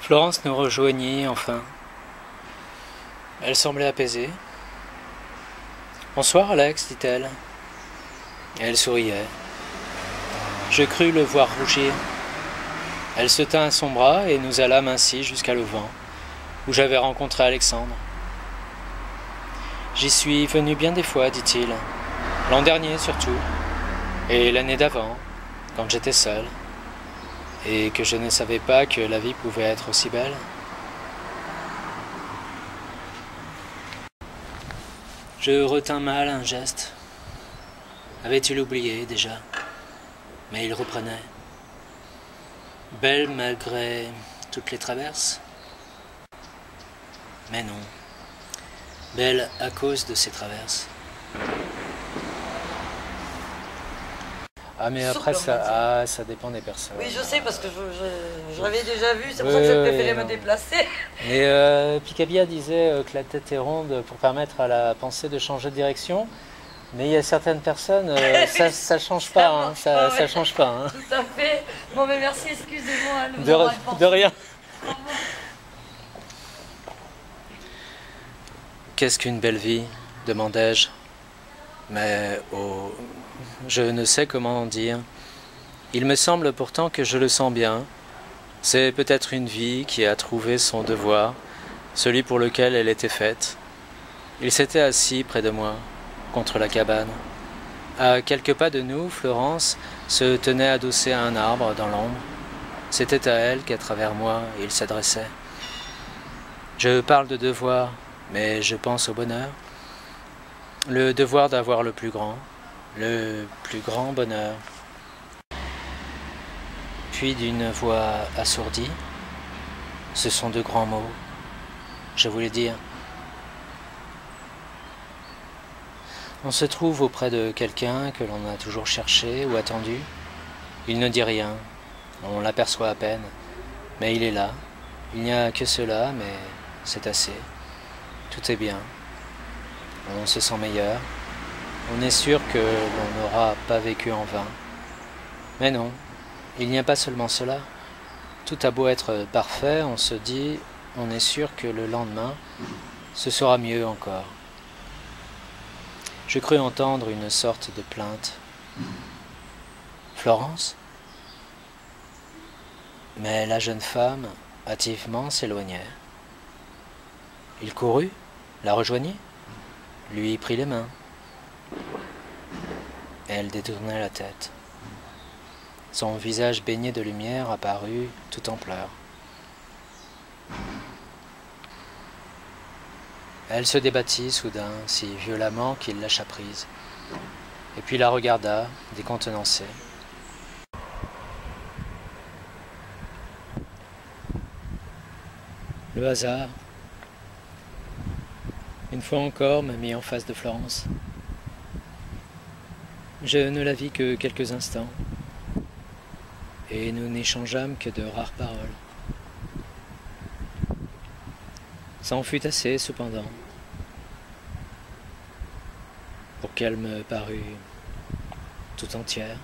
Florence nous rejoignit enfin. Elle semblait apaisée. « Bonsoir Alex, dit-elle. » Elle souriait. Je crus le voir rougir. Elle se tint à son bras et nous allâmes ainsi jusqu'à Louvain, où j'avais rencontré Alexandre. « J'y suis venu bien des fois, dit-il, l'an dernier surtout, et l'année d'avant, quand j'étais seul, et que je ne savais pas que la vie pouvait être aussi belle. » Je retins mal un geste. Avait-il oublié déjà? Mais il reprenait. Belle malgré toutes les traverses? Mais non. Belle à cause de ces traverses. Ah mais après ça dépend des personnes. Oui je sais parce que je l'avais déjà vu, c'est pour ça que je préférais me déplacer. Mais Picabia disait que la tête est ronde pour permettre à la pensée de changer de direction. Mais il y a certaines personnes, ça change pas, hein, ça change pas. Hein. Tout à fait. Bon mais merci, excusez-moi. De rien. Qu'est-ce qu'une belle vie? Demandai-je. Mais je ne sais comment en dire. Il me semble pourtant que je le sens bien. C'est peut-être une vie qui a trouvé son devoir, celui pour lequel elle était faite. Il s'était assis près de moi, contre la cabane. À quelques pas de nous, Florence se tenait adossée à un arbre dans l'ombre. C'était à elle qu'à travers moi il s'adressait. Je parle de devoir, mais je pense au bonheur. Le devoir d'avoir le plus grand bonheur. Puis d'une voix assourdie, ce sont de grands mots, je voulais dire. On se trouve auprès de quelqu'un que l'on a toujours cherché ou attendu. Il ne dit rien, on l'aperçoit à peine, mais il est là. Il n'y a que cela, mais c'est assez. Tout est bien. On se sent meilleur. On est sûr que l'on n'aura pas vécu en vain. Mais non, il n'y a pas seulement cela. Tout a beau être parfait, on se dit, on est sûr que le lendemain, ce sera mieux encore. Je crus entendre une sorte de plainte. Florence? Mais la jeune femme, hâtivement, s'éloignait. Il courut, la rejoignit, lui prit les mains. Elle détournait la tête. Son visage baigné de lumière apparut tout en pleurs. Elle se débattit soudain, si violemment qu'il lâcha prise, et puis la regarda, décontenancée. Le hasard, une fois encore, m'a mis en face de Florence. Je ne la vis que quelques instants, et nous n'échangeâmes que de rares paroles. Ça en fut assez, cependant, pour qu'elle me parût tout entière.